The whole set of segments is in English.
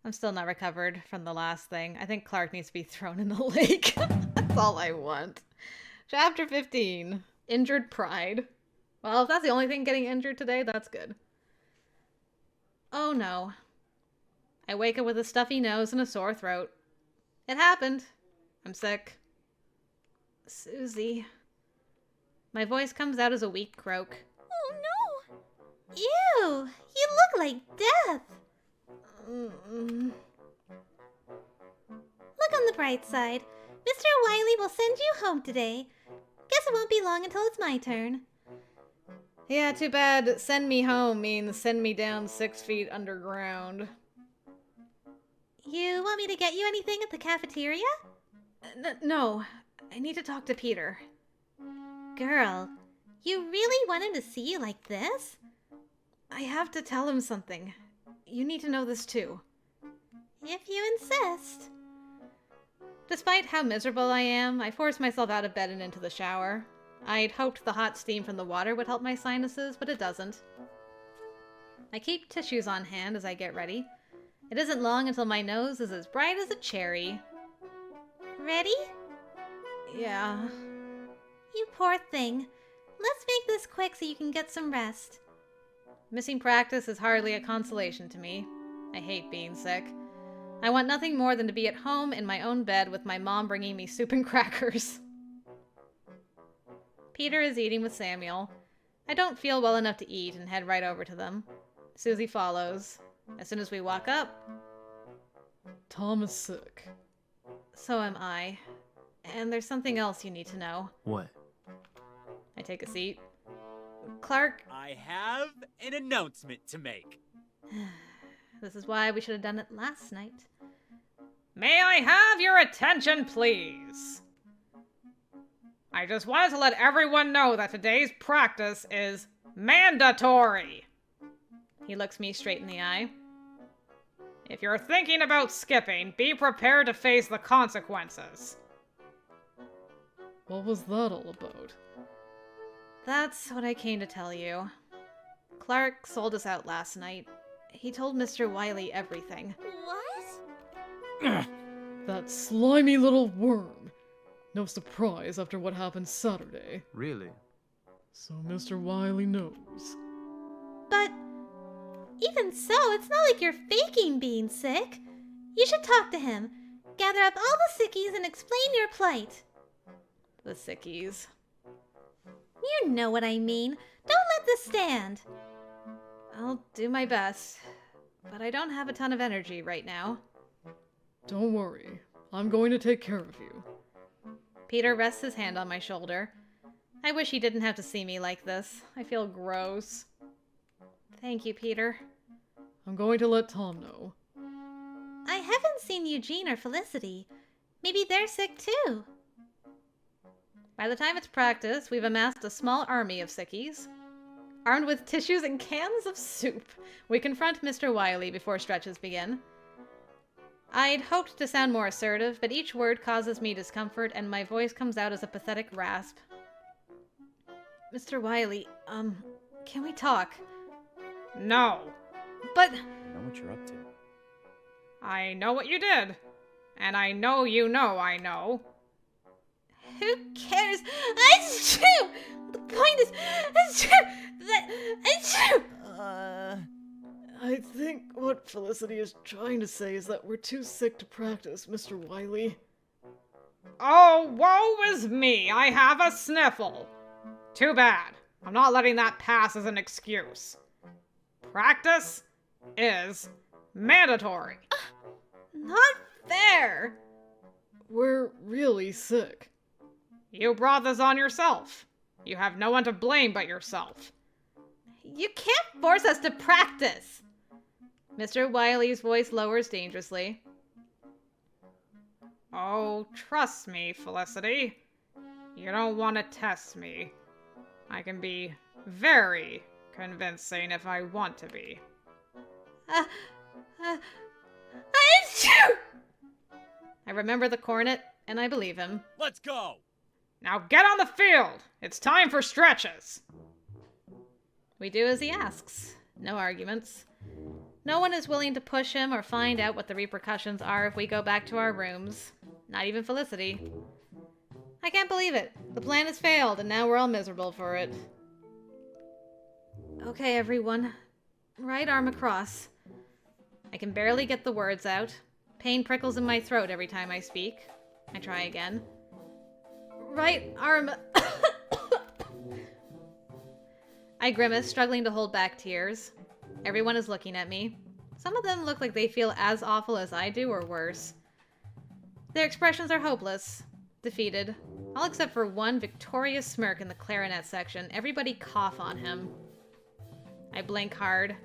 I'm still not recovered from the last thing. I think Clark needs to be thrown in the lake. That's all I want. Chapter 15. Injured pride. Well, if that's the only thing getting injured today, that's good. Oh no. I wake up with a stuffy nose and a sore throat. It happened. I'm sick. Susie. My voice comes out as a weak croak. Oh no! Ew! You look like death! Look on the bright side. Mr. Wiley will send you home today. Guess it won't be long until it's my turn. Yeah, too bad send me home means send me down 6 feet underground. You want me to get you anything at the cafeteria? No, I need to talk to Peter. Girl, you really want him to see you like this? I have to tell him something. You need to know this too. If you insist. Despite how miserable I am, I force myself out of bed and into the shower. I'd hoped the hot steam from the water would help my sinuses, but it doesn't. I keep tissues on hand as I get ready. It isn't long until my nose is as bright as a cherry. Ready? Yeah. You poor thing. Let's make this quick so you can get some rest. Missing practice is hardly a consolation to me. I hate being sick. I want nothing more than to be at home in my own bed with my mom bringing me soup and crackers. Peter is eating with Samuel. I don't feel well enough to eat and head right over to them. Susie follows. As soon as we walk up, Tom is sick. So am I. And there's something else you need to know. What? I take a seat. Clark... I have an announcement to make. This is why we should have done it last night. May I have your attention, please? I just wanted to let everyone know that today's practice is mandatory. He looks me straight in the eye. If you're thinking about skipping, be prepared to face the consequences. What was that all about? That's what I came to tell you. Clark sold us out last night. He told Mr. Wiley everything. What? That slimy little worm. No surprise after what happened Saturday. Really? So Mr. Wiley knows. But even so, it's not like you're faking being sick. You should talk to him. Gather up all the sickies and explain your plight. The sickies. You know what I mean. Don't let this stand. I'll do my best, but I don't have a ton of energy right now. Don't worry. I'm going to take care of you. Peter rests his hand on my shoulder. I wish he didn't have to see me like this. I feel gross. Thank you, Peter. I'm going to let Tom know. I haven't seen Eugene or Felicity. Maybe they're sick too. By the time it's practice, we've amassed a small army of sickies. Armed with tissues and cans of soup, we confront Mr. Wiley before stretches begin. I'd hoped to sound more assertive, but each word causes me discomfort and my voice comes out as a pathetic rasp. Mr. Wiley, can we talk? No. But... I know what you're up to. I know what you did. And I know you know I know. Who cares? It's true! The point is, it's true! It's true! I think what Felicity is trying to say is that we're too sick to practice, Mr. Wiley. Oh, woe is me! I have a sniffle! Too bad. I'm not letting that pass as an excuse. Practice is mandatory. Not fair! We're really sick. You brought this on yourself. You have no one to blame but yourself. You can't force us to practice! Mr. Wiley's voice lowers dangerously. Oh, trust me, Felicity. You don't want to test me. I can be very convincing if I want to be. It's true! I remember the cornet, and I believe him. Let's go! Now get on the field! It's time for stretches! We do as he asks. No arguments. No one is willing to push him or find out what the repercussions are if we go back to our rooms. Not even Felicity. I can't believe it. The plan has failed, and now we're all miserable for it. Okay, everyone. Right arm across. I can barely get the words out. Pain prickles in my throat every time I speak. I try again. Right arm... I grimace, struggling to hold back tears. Everyone is looking at me. Some of them look like they feel as awful as I do, or worse. Their expressions are hopeless, defeated. All except for one victorious smirk in the clarinet section. Everybody cough on him. I blink hard.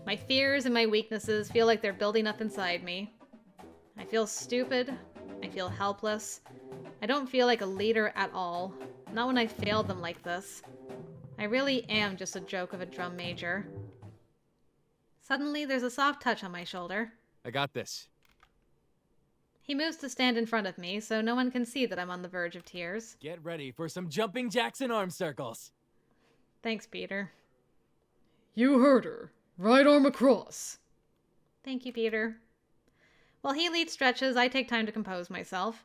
My fears and my weaknesses feel like they're building up inside me. I feel stupid. I feel helpless. I don't feel like a leader at all. Not when I failed them like this. I really am just a joke of a drum major. Suddenly, there's a soft touch on my shoulder. I got this. He moves to stand in front of me, so no one can see that I'm on the verge of tears. Get ready for some jumping jacks and arm circles. Thanks, Peter. You heard her. Right arm across. Thank you, Peter. While he leads stretches, I take time to compose myself.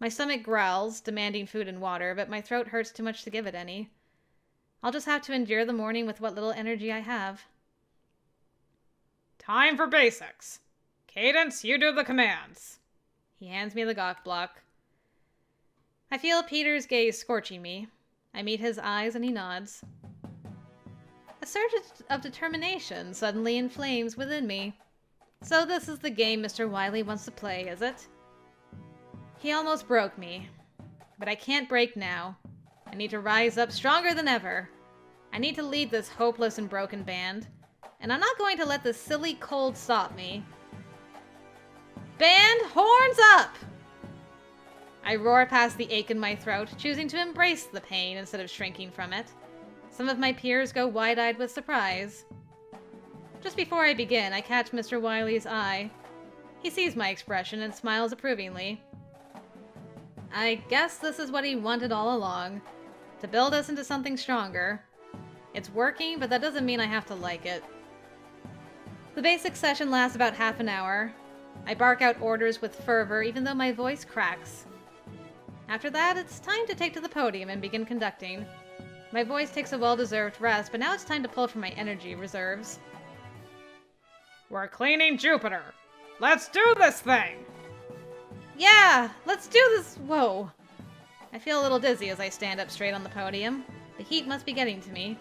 My stomach growls, demanding food and water, but my throat hurts too much to give it any. I'll just have to endure the morning with what little energy I have. Time for basics. Cadence, you do the commands. He hands me the gawk block. I feel Peter's gaze scorching me. I meet his eyes and he nods. A surge of determination suddenly inflames within me. So this is the game Mr. Wiley wants to play, is it? He almost broke me. But I can't break now. I need to rise up stronger than ever. I need to lead this hopeless and broken band. And I'm not going to let this silly cold stop me. Band, horns up! I roar past the ache in my throat, choosing to embrace the pain instead of shrinking from it. Some of my peers go wide-eyed with surprise. Just before I begin, I catch Mr. Wiley's eye. He sees my expression and smiles approvingly. I guess this is what he wanted all along, to build us into something stronger. It's working, but that doesn't mean I have to like it. The basic session lasts about half an hour. I bark out orders with fervor, even though my voice cracks. After that, it's time to take to the podium and begin conducting. My voice takes a well-deserved rest, but now it's time to pull from my energy reserves. We're cleaning Jupiter. Let's do this thing! Yeah, let's do this. Whoa. I feel a little dizzy as I stand up straight on the podium. The heat must be getting to me.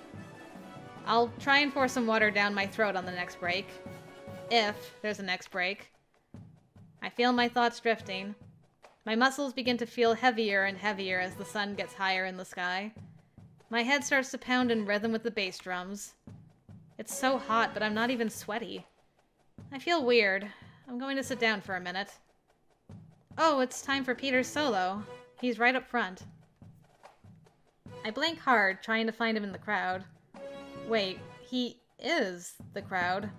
I'll try and pour some water down my throat on the next break. If there's a next break. I feel my thoughts drifting. My muscles begin to feel heavier and heavier as the sun gets higher in the sky. My head starts to pound in rhythm with the bass drums. It's so hot, but I'm not even sweaty. I feel weird. I'm going to sit down for a minute. Oh, it's time for Peter's solo. He's right up front. I blink hard, trying to find him in the crowd. Wait, he is the crowd.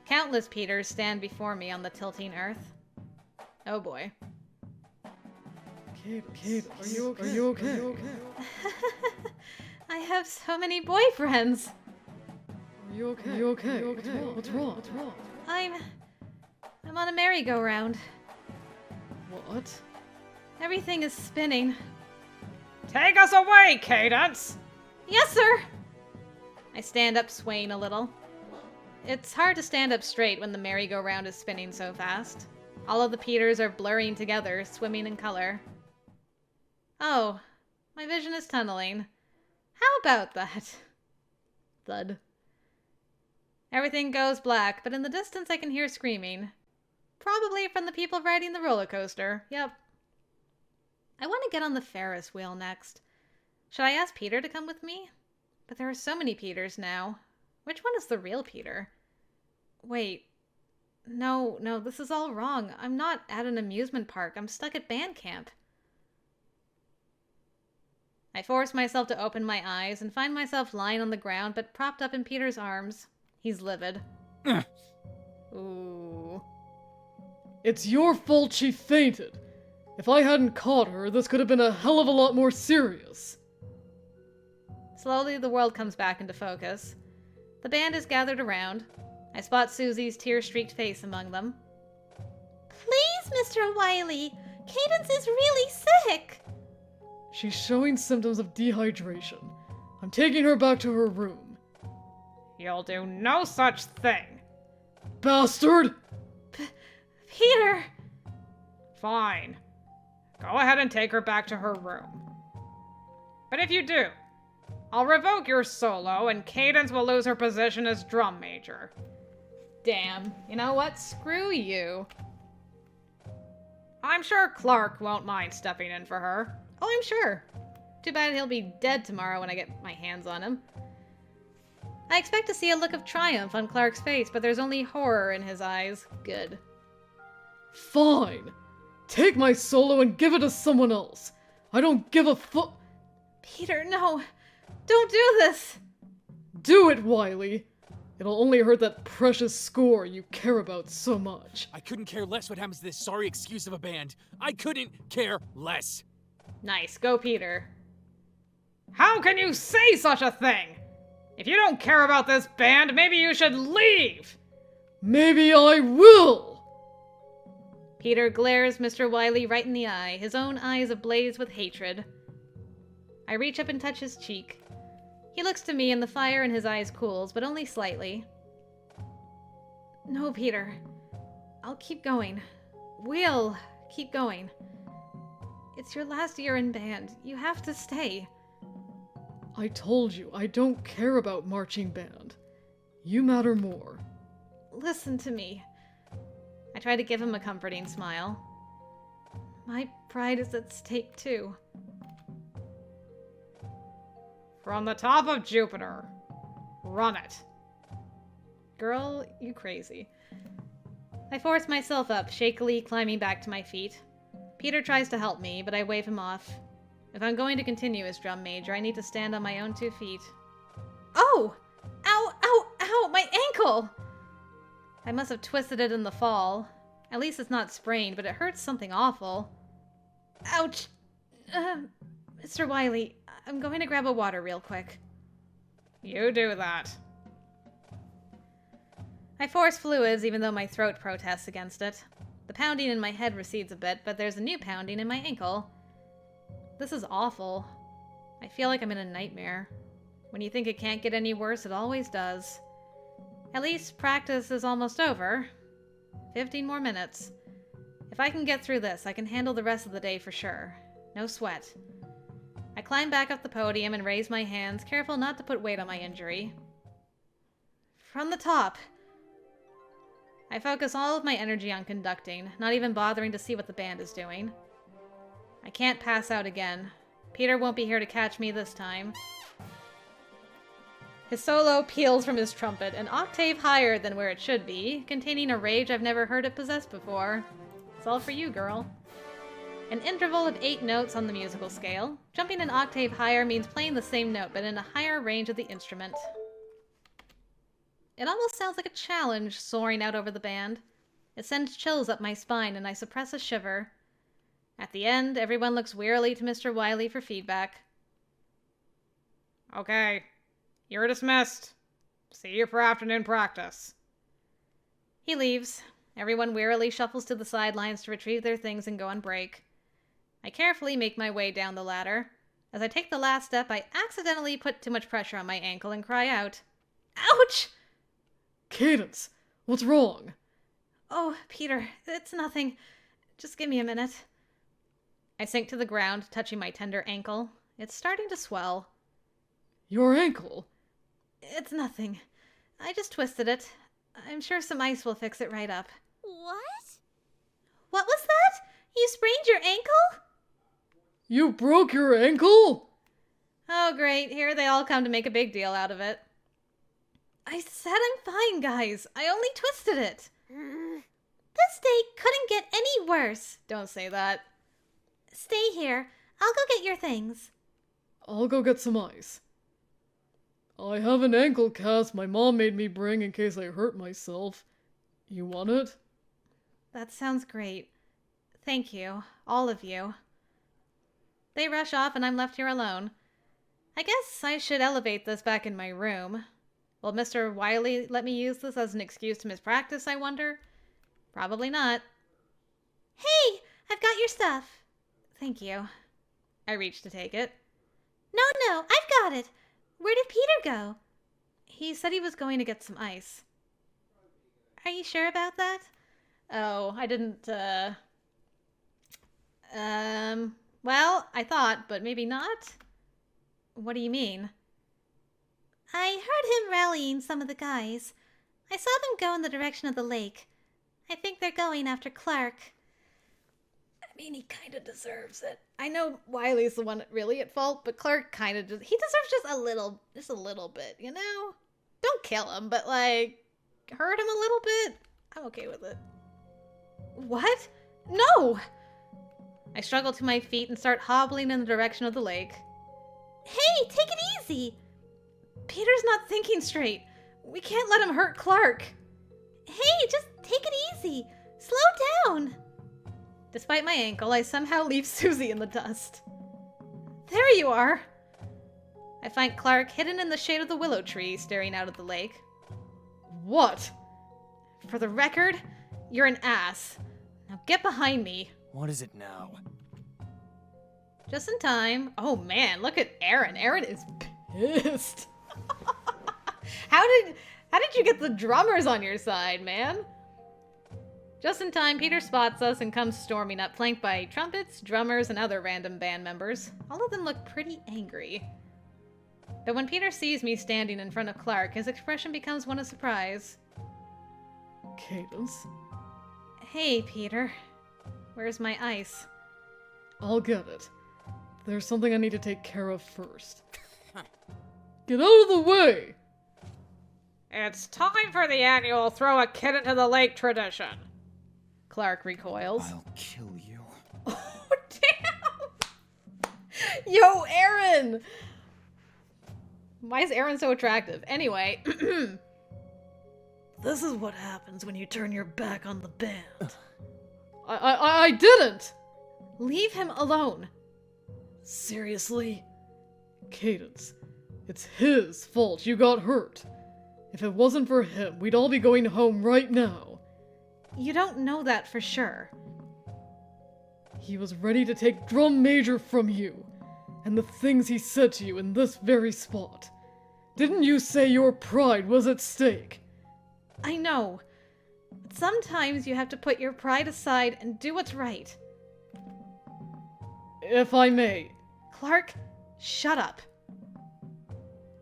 Countless Peters stand before me on the tilting earth. Oh boy. Cadence, are you okay? Are you okay? Are you okay? I have so many boyfriends. Are you okay? Are you okay? Are you okay? What's wrong? What's wrong? I'm on a merry-go-round. What? Everything is spinning. Take us away, Cadence! Yes, sir! I stand up, swaying a little. It's hard to stand up straight when the merry-go-round is spinning so fast. All of the Peters are blurring together, swimming in color. Oh, my vision is tunneling. How about that? Thud. Everything goes black, but in the distance I can hear screaming. Probably from the people riding the roller coaster. Yep. I want to get on the Ferris wheel next. Should I ask Peter to come with me? But there are so many Peters now. Which one is the real Peter? Wait. No, this is all wrong. I'm not at an amusement park. I'm stuck at band camp. I force myself to open my eyes and find myself lying on the ground but propped up in Peter's arms. He's livid. Ooh. It's your fault she fainted. If I hadn't caught her, this could have been a hell of a lot more serious. Slowly, the world comes back into focus. The band is gathered around. I spot Susie's tear-streaked face among them. Please, Mr. Wiley. Cadence is really sick. She's showing symptoms of dehydration. I'm taking her back to her room. You'll do no such thing. Bastard! Peter! Fine. Go ahead and take her back to her room. But if you do, I'll revoke your solo and Cadence will lose her position as drum major. Damn. You know what? Screw you. I'm sure Clark won't mind stepping in for her. Oh, I'm sure. Too bad he'll be dead tomorrow when I get my hands on him. I expect to see a look of triumph on Clark's face, but there's only horror in his eyes. Good. Fine. Take my solo and give it to someone else. I don't give a fu- Peter, no. Don't do this. Do it, Wiley. It'll only hurt that precious score you care about so much. I couldn't care less what happens to this sorry excuse of a band. I couldn't care less. Nice. Go, Peter. How can you say such a thing? If you don't care about this band, maybe you should leave! Maybe I will! Peter glares Mr. Wiley right in the eye, his own eyes ablaze with hatred. I reach up and touch his cheek. He looks to me and the fire in his eyes cools, but only slightly. No, Peter. I'll keep going. We'll keep going. It's your last year in band. You have to stay. I told you, I don't care about marching band. You matter more. Listen to me. I try to give him a comforting smile. My pride is at stake, too. From the top of Jupiter. Run it. Girl, you crazy. I force myself up, shakily climbing back to my feet. Peter tries to help me, but I wave him off. If I'm going to continue as drum major, I need to stand on my own 2 feet. Oh! Ow, ow, ow! My ankle! I must have twisted it in the fall. At least it's not sprained, but it hurts something awful. Ouch! Mr. Wiley, I'm going to grab a water real quick. You do that. I force fluids, even though my throat protests against it. The pounding in my head recedes a bit, but there's a new pounding in my ankle. This is awful. I feel like I'm in a nightmare. When you think it can't get any worse, it always does. At least practice is almost over. 15 more minutes. If I can get through this, I can handle the rest of the day for sure. No sweat. I climb back up the podium and raise my hands, careful not to put weight on my injury. From the top. I focus all of my energy on conducting, not even bothering to see what the band is doing. I can't pass out again. Peter won't be here to catch me this time. His solo peals from his trumpet, an octave higher than where it should be, containing a rage I've never heard it possess before. It's all for you, girl. An interval of 8 notes on the musical scale. Jumping an octave higher means playing the same note, but in a higher range of the instrument. It almost sounds like a challenge soaring out over the band. It sends chills up my spine, and I suppress a shiver. At the end, everyone looks wearily to Mr. Wiley for feedback. Okay, you're dismissed. See you for afternoon practice. He leaves. Everyone wearily shuffles to the sidelines to retrieve their things and go on break. I carefully make my way down the ladder. As I take the last step, I accidentally put too much pressure on my ankle and cry out, "Ouch!" Cadence, what's wrong? Oh, Peter, it's nothing. Just give me a minute. I sink to the ground, touching my tender ankle. It's starting to swell. Your ankle? It's nothing. I just twisted it. I'm sure some ice will fix it right up. What? What was that? You sprained your ankle? You broke your ankle? Oh, great. Here they all come to make a big deal out of it. I said I'm fine, guys. I only twisted it. This day couldn't get any worse. Don't say that. Stay here. I'll go get your things. I'll go get some ice. I have an ankle cast my mom made me bring in case I hurt myself. You want it? That sounds great. Thank you, all of you. They rush off and I'm left here alone. I guess I should elevate this back in my room. Will Mr. Wiley let me use this as an excuse to miss practice, I wonder? Probably not. Hey, I've got your stuff. Thank you. I reached to take it. No, I've got it. Where did Peter go? He said he was going to get some ice. Are you sure about that? Oh, I didn't, well, I thought, but maybe not. What do you mean? I heard him rallying some of the guys. I saw them go in the direction of the lake. I think they're going after Clark. I mean, he kind of deserves it. I know Wiley's the one really at fault, but Clark kind of he deserves just a little bit, you know? Don't kill him, but like, hurt him a little bit. I'm okay with it. What? No! I struggle to my feet and start hobbling in the direction of the lake. Hey, take it easy! Peter's not thinking straight. We can't let him hurt Clark. Hey, just take it easy. Slow down. Despite my ankle, I somehow leave Susie in the dust. There you are. I find Clark hidden in the shade of the willow tree, staring out at the lake. What? For the record, you're an ass. Now get behind me. What is it now? Just in time. Oh man, look at Aaron. Aaron is pissed. How did you get the drummers on your side, man? Just in time, Peter spots us and comes storming up, flanked by trumpets, drummers, and other random band members. All of them look pretty angry. But when Peter sees me standing in front of Clark, his expression becomes one of surprise. Cadence? Hey, Peter. Where's my ice? I'll get it. There's something I need to take care of first. Get out of the way! It's time for the annual throw a kid into the lake tradition. Clark recoils. I'll kill you. Oh, damn! Yo, Aaron! Why is Aaron so attractive? Anyway. This is what happens when you turn your back on the band. I didn't! Leave him alone. Seriously? Cadence, it's his fault you got hurt. If it wasn't for him, we'd all be going home right now. You don't know that for sure. He was ready to take drum major from you, and the things he said to you in this very spot. Didn't you say your pride was at stake? I know. But sometimes you have to put your pride aside and do what's right. If I may. Clark, shut up.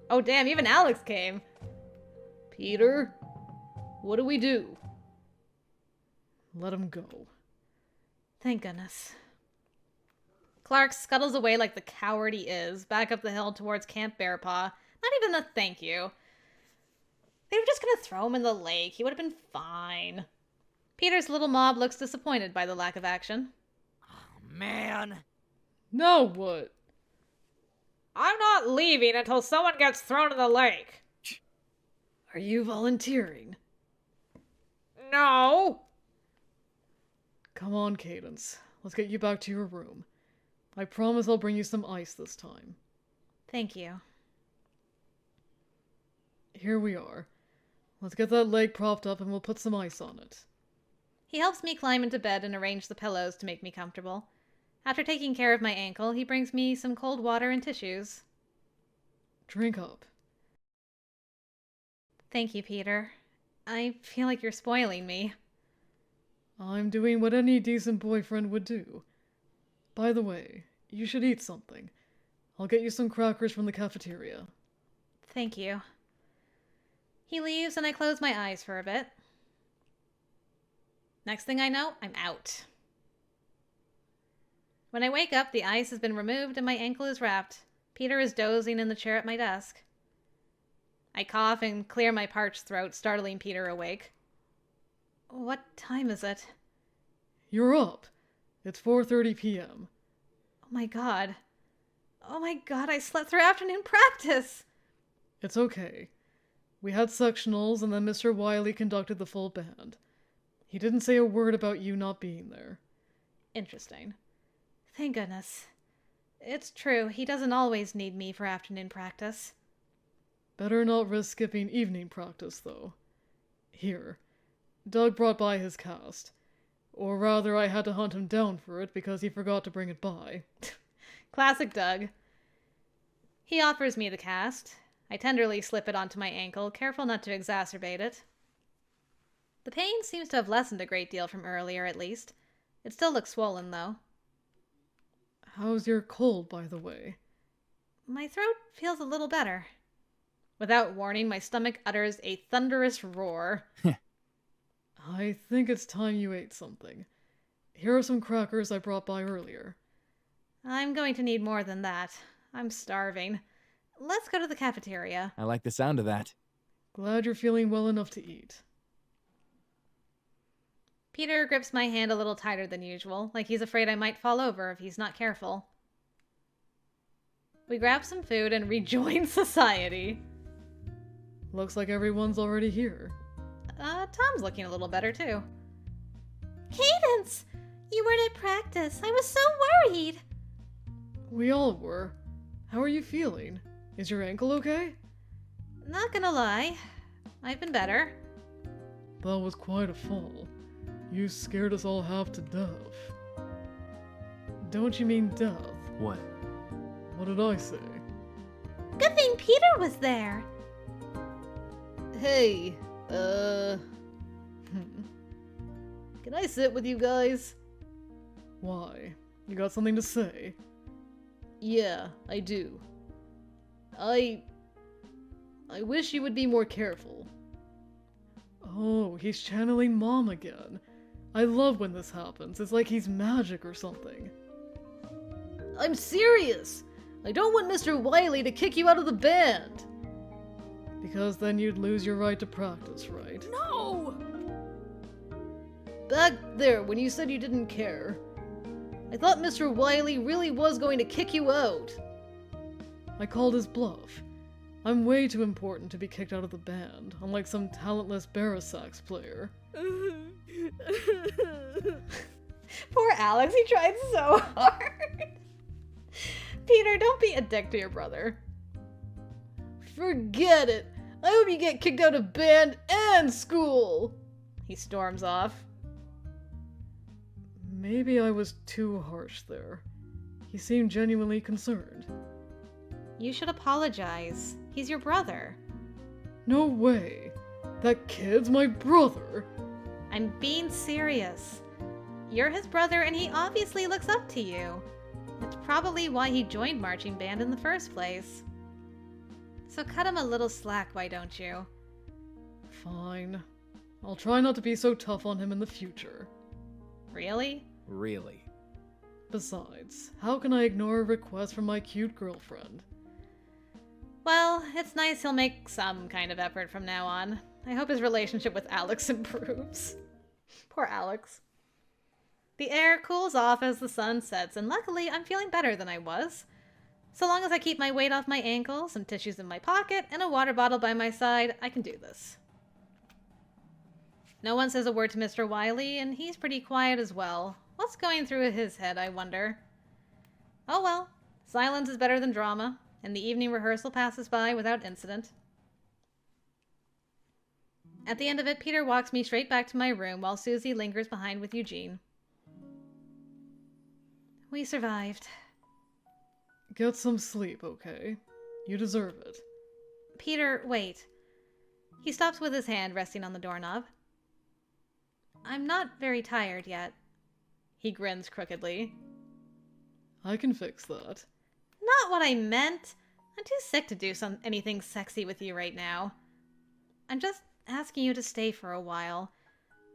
Oh damn, even Alex came. Peter, what do we do? Let him go. Thank goodness. Clark scuttles away like the coward he is, back up the hill towards Camp Bearpaw. Not even a thank you. They were just gonna throw him in the lake. He would have been fine. Peter's little mob looks disappointed by the lack of action. Oh, man. Now what? I'm not leaving until someone gets thrown in the lake. Are you volunteering? No. Come on, Cadence. Let's get you back to your room. I promise I'll bring you some ice this time. Thank you. Here we are. Let's get that leg propped up and we'll put some ice on it. He helps me climb into bed and arrange the pillows to make me comfortable. After taking care of my ankle, he brings me some cold water and tissues. Drink up. Thank you, Peter. I feel like you're spoiling me. I'm doing what any decent boyfriend would do. By the way, you should eat something. I'll get you some crackers from the cafeteria. Thank you. He leaves and I close my eyes for a bit. Next thing I know, I'm out. When I wake up, the ice has been removed and my ankle is wrapped. Peter is dozing in the chair at my desk. I cough and clear my parched throat, startling Peter awake. What time is it? You're up. It's 4:30 p.m. Oh my god. Oh my god, I slept through afternoon practice! It's okay. We had sectionals and then Mr. Wiley conducted the full band. He didn't say a word about you not being there. Interesting. Thank goodness. It's true, he doesn't always need me for afternoon practice. Better not risk skipping evening practice, though. Here, Doug brought by his cast. Or rather, I had to hunt him down for it because he forgot to bring it by. Classic Doug. He offers me the cast. I tenderly slip it onto my ankle, careful not to exacerbate it. The pain seems to have lessened a great deal from earlier, at least. It still looks swollen, though. How's your cold, by the way? My throat feels a little better. Without warning, my stomach utters a thunderous roar. I think it's time you ate something. Here are some crackers I brought by earlier. I'm going to need more than that. I'm starving. Let's go to the cafeteria. I like the sound of that. Glad you're feeling well enough to eat. Peter grips my hand a little tighter than usual, like he's afraid I might fall over if he's not careful. We grab some food and rejoin society. Looks like everyone's already here. Tom's looking a little better, too. Cadence! You weren't at practice. I was so worried. We all were. How are you feeling? Is your ankle okay? Not gonna lie. I've been better. That was quite a fall. You scared us all half to death. Don't you mean death? What? What did I say? Good thing Peter was there. Hey, can I sit with you guys? Why? You got something to say? Yeah, I do. I wish you would be more careful. Oh, he's channeling Mom again. I love when this happens. It's like he's magic or something. I'm serious! I don't want Mr. Wiley to kick you out of the band! Because then you'd lose your right to practice, right? No! Back there, when you said you didn't care, I thought Mr. Wiley really was going to kick you out. I called his bluff. I'm way too important to be kicked out of the band, unlike some talentless barasax player. Poor Alex, he tried so hard. Peter, don't be a dick to your brother. Forget it. I hope you get kicked out of band and school. He storms off. Maybe I was too harsh there. He seemed genuinely concerned. You should apologize. He's your brother. No way. That kid's my brother. I'm being serious. You're his brother and he obviously looks up to you. It's probably why he joined marching band in the first place. So cut him a little slack, why don't you? Fine. I'll try not to be so tough on him in the future. Really? Really? Besides, how can I ignore a request from my cute girlfriend? Well, it's nice he'll make some kind of effort from now on. I hope his relationship with Alex improves. Poor Alex. The air cools off as the sun sets, and luckily I'm feeling better than I was. So long as I keep my weight off my ankle, some tissues in my pocket, and a water bottle by my side, I can do this. No one says a word to Mr. Wiley, and he's pretty quiet as well. What's going through his head, I wonder? Oh well, silence is better than drama, and the evening rehearsal passes by without incident. At the end of it, Peter walks me straight back to my room while Susie lingers behind with Eugene. We survived. Get some sleep, okay? You deserve it. Peter, wait. He stops with his hand resting on the doorknob. I'm not very tired yet. He grins crookedly. I can fix that. Not what I meant. I'm too sick to do anything sexy with you right now. I'm just asking you to stay for a while.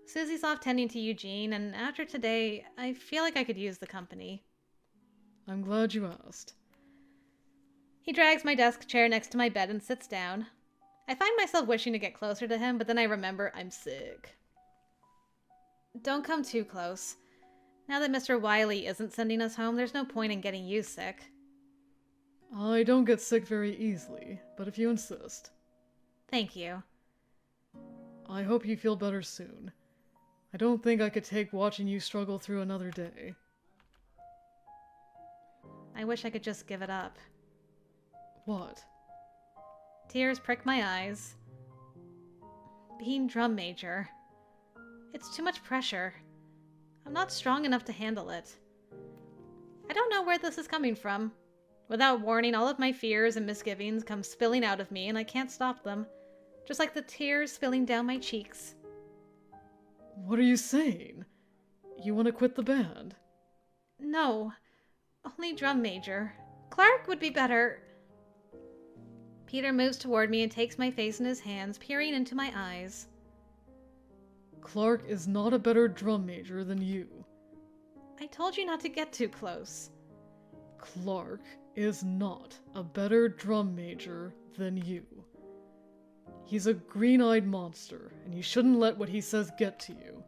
Susie's off tending to Eugene, and after today, I feel like I could use the company. I'm glad you asked. He drags my desk chair next to my bed and sits down. I find myself wishing to get closer to him, but then I remember I'm sick. Don't come too close. Now that Mr. Wiley isn't sending us home, there's no point in getting you sick. I don't get sick very easily, but if you insist. Thank you. I hope you feel better soon. I don't think I could take watching you struggle through another day. I wish I could just give it up. What? Tears prick my eyes. Being drum major. It's too much pressure. I'm not strong enough to handle it. I don't know where this is coming from. Without warning, all of my fears and misgivings come spilling out of me, and I can't stop them. Just like the tears spilling down my cheeks. What are you saying? You want to quit the band? No. Only drum major. Clark would be better. Peter moves toward me and takes my face in his hands, peering into my eyes. Clark is not a better drum major than you. I told you not to get too close. Clark is not a better drum major than you. He's a green-eyed monster, and you shouldn't let what he says get to you.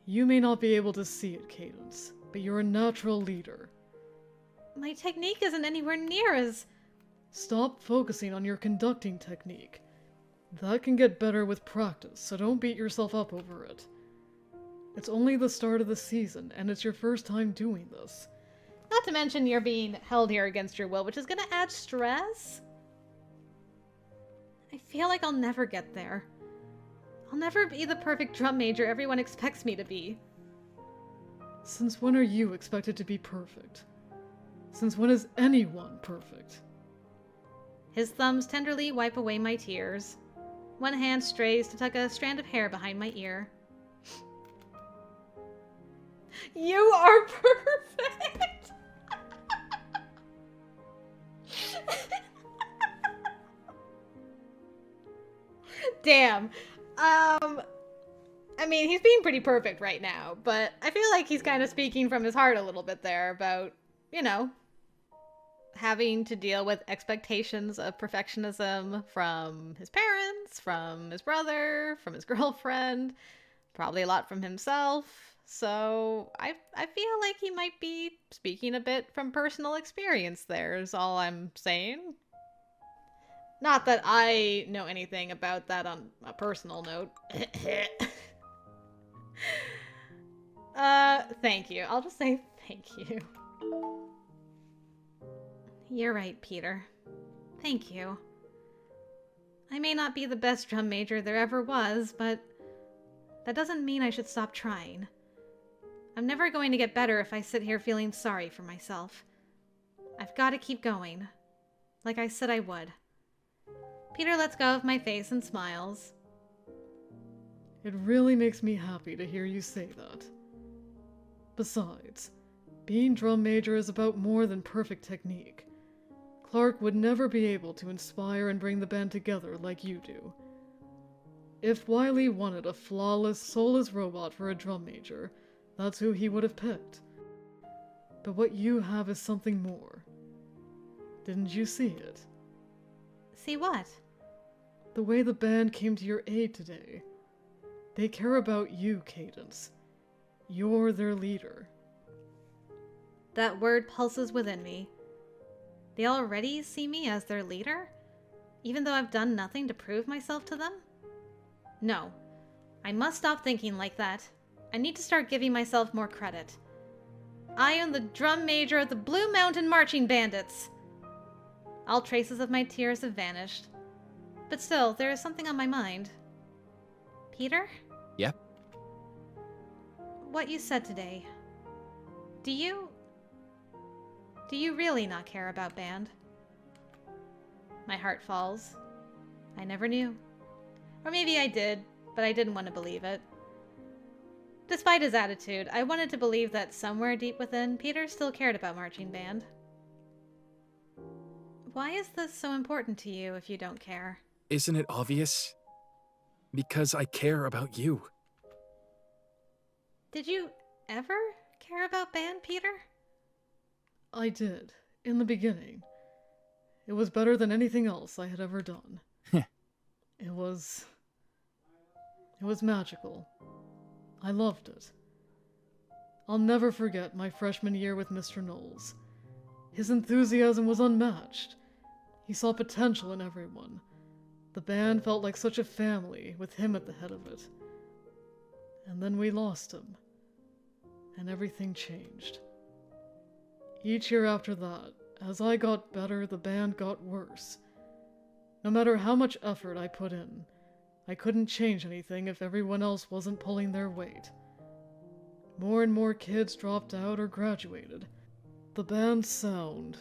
You may not be able to see it, Cadence, but you're a natural leader. My technique isn't anywhere near as... Stop focusing on your conducting technique. That can get better with practice, so don't beat yourself up over it. It's only the start of the season, and it's your first time doing this. Not to mention you're being held here against your will, which is gonna add stress. I feel like I'll never get there. I'll never be the perfect drum major everyone expects me to be. Since when are you expected to be perfect? Since when is anyone perfect? His thumbs tenderly wipe away my tears. One hand strays to tuck a strand of hair behind my ear. You are perfect! Damn. I mean, he's being pretty perfect right now, but I feel like he's kind of speaking from his heart a little bit there about, you know, having to deal with expectations of perfectionism from his parents, from his brother, from his girlfriend, probably a lot from himself. So I feel like he might be speaking a bit from personal experience there, is all I'm saying. Not that I know anything about that on a personal note. Thank you. I'll just say thank you. You're right, Peter. Thank you. I may not be the best drum major there ever was, but that doesn't mean I should stop trying. I'm never going to get better if I sit here feeling sorry for myself. I've got to keep going. Like I said I would. Peter lets go of my face and smiles. It really makes me happy to hear you say that. Besides, being drum major is about more than perfect technique. Clark would never be able to inspire and bring the band together like you do. If Wiley wanted a flawless, soulless robot for a drum major, that's who he would have picked. But what you have is something more. Didn't you see it? See what? The way the band came to your aid today. They care about you, Cadence. You're their leader. That word pulses within me. They already see me as their leader? Even though I've done nothing to prove myself to them? No. I must stop thinking like that. I need to start giving myself more credit. I am the drum major of the Blue Mountain Marching Bandits. All traces of my tears have vanished. But still, there is something on my mind. Peter? Yep. What you said today. Do you really not care about band? My heart falls. I never knew. Or maybe I did, but I didn't want to believe it. Despite his attitude, I wanted to believe that somewhere deep within, Peter still cared about marching band. Why is this so important to you if you don't care? Isn't it obvious? Because I care about you. Did you ever care about band, Peter? I did, in the beginning. It was better than anything else I had ever done. It was magical. I loved it. I'll never forget my freshman year with Mr. Knowles. His enthusiasm was unmatched. He saw potential in everyone. The band felt like such a family, with him at the head of it. And then we lost him. And everything changed. Each year after that, as I got better, the band got worse. No matter how much effort I put in, I couldn't change anything if everyone else wasn't pulling their weight. More and more kids dropped out or graduated. The band's sound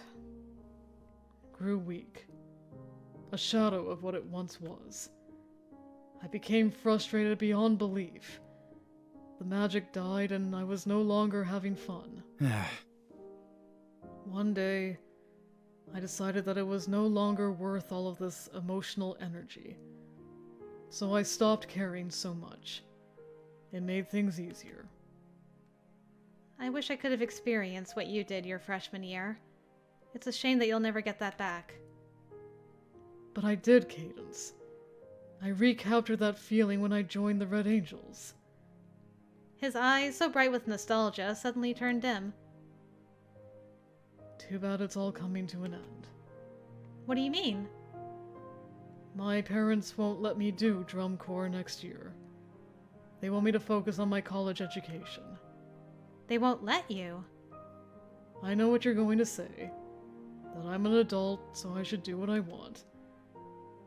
grew weak, a shadow of what it once was. I became frustrated beyond belief. The magic died and I was no longer having fun. One day, I decided that it was no longer worth all of this emotional energy. So I stopped caring so much. It made things easier. I wish I could have experienced what you did your freshman year. It's a shame that you'll never get that back. But I did, Cadence. I recaptured that feeling when I joined the Red Angels. His eyes, so bright with nostalgia, suddenly turned dim. Too bad it's all coming to an end. What do you mean? My parents won't let me do drum corps next year. They want me to focus on my college education. They won't let you. I know what you're going to say, that I'm an adult, so I should do what I want.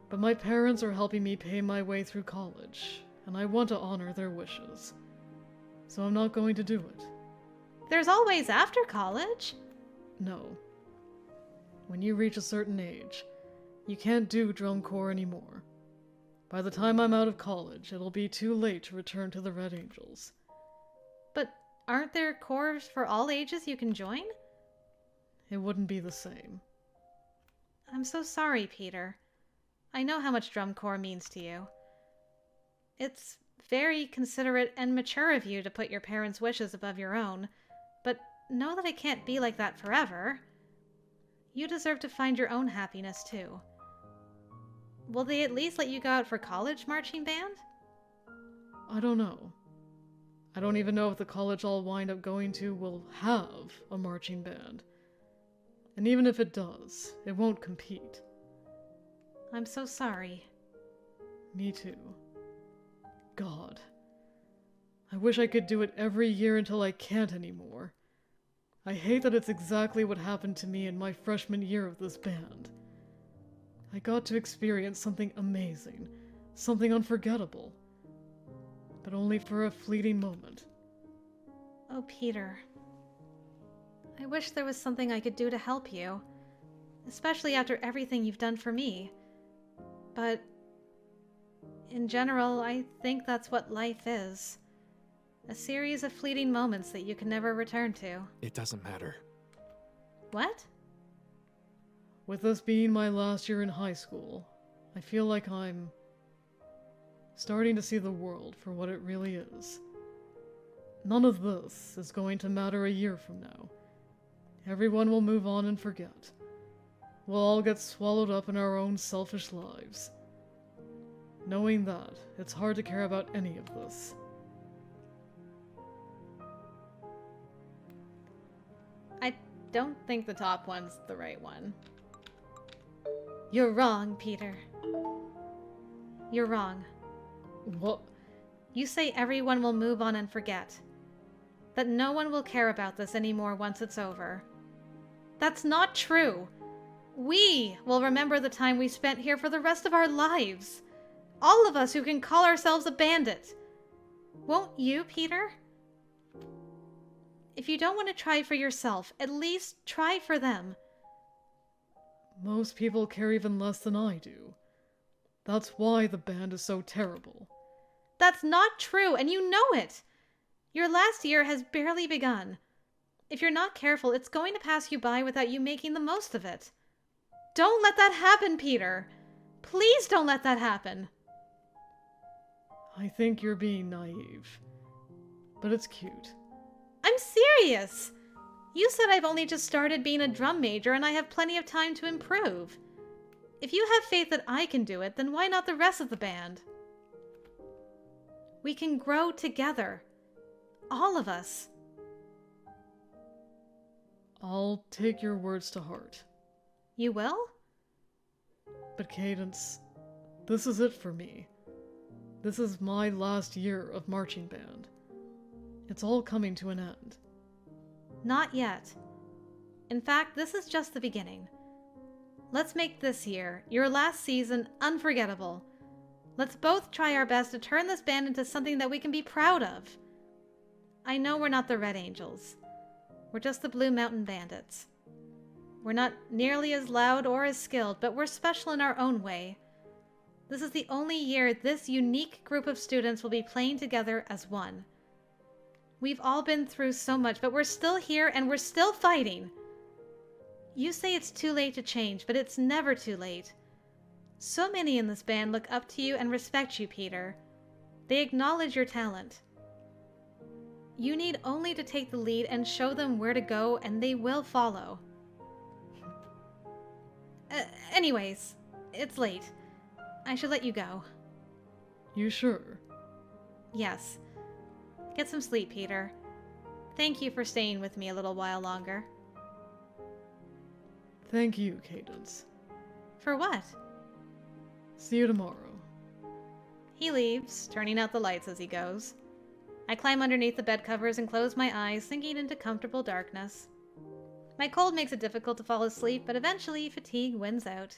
But my parents are helping me pay my way through college, and I want to honor their wishes. So I'm not going to do it. There's always after college. No. When you reach a certain age, you can't do drum corps anymore. By the time I'm out of college, it'll be too late to return to the Red Angels. But aren't there corps for all ages you can join? It wouldn't be the same. I'm so sorry, Peter. I know how much drum corps means to you. It's very considerate and mature of you to put your parents' wishes above your own, but know that it can't be like that forever. You deserve to find your own happiness, too. Will they at least let you go out for college marching band? I don't know. I don't even know if the college I'll wind up going to will have a marching band. And even if it does, it won't compete. I'm so sorry. Me too. God. I wish I could do it every year until I can't anymore. I hate that it's exactly what happened to me in my freshman year of this band. I got to experience something amazing, something unforgettable. But only for a fleeting moment. Oh, Peter. I wish there was something I could do to help you, especially after everything you've done for me. But in general, I think that's what life is. A series of fleeting moments that you can never return to. It doesn't matter. What? With this being my last year in high school, I feel like I'm starting to see the world for what it really is. None of this is going to matter a year from now. Everyone will move on and forget. We'll all get swallowed up in our own selfish lives. Knowing that, it's hard to care about any of this. I don't think the top one's the right one. You're wrong, Peter. You're wrong. What? You say everyone will move on and forget. That no one will care about this anymore once it's over. That's not true. We will remember the time we spent here for the rest of our lives. All of us who can call ourselves a bandit. Won't you, Peter? If you don't want to try for yourself, at least try for them. Most people care even less than I do. That's why the band is so terrible. That's not true, and you know it. Your last year has barely begun. If you're not careful, it's going to pass you by without you making the most of it. Don't let that happen, Peter. Please don't let that happen. I think you're being naive. But it's cute. I'm serious. You said I've only just started being a drum major and I have plenty of time to improve. If you have faith that I can do it, then why not the rest of the band? We can grow together. All of us. I'll take your words to heart. You will? But Cadence, this is it for me. This is my last year of marching band. It's all coming to an end. Not yet. In fact, this is just the beginning. Let's make this year, your last season, unforgettable. Let's both try our best to turn this band into something that we can be proud of. I know we're not the Red Angels. We're just the Blue Mountain Bandits. We're not nearly as loud or as skilled, but we're special in our own way. This is the only year this unique group of students will be playing together as one. We've all been through so much, but we're still here and we're still fighting. You say it's too late to change, but it's never too late. So many in this band look up to you and respect you, Peter. They acknowledge your talent. You need only to take the lead and show them where to go, and they will follow. Anyways, it's late. I should let you go. You sure? Yes. Get some sleep, Peter. Thank you for staying with me a little while longer. Thank you, Cadence. For what? See you tomorrow. He leaves, turning out the lights as he goes. I climb underneath the bed covers and close my eyes, sinking into comfortable darkness. My cold makes it difficult to fall asleep, but eventually fatigue wins out.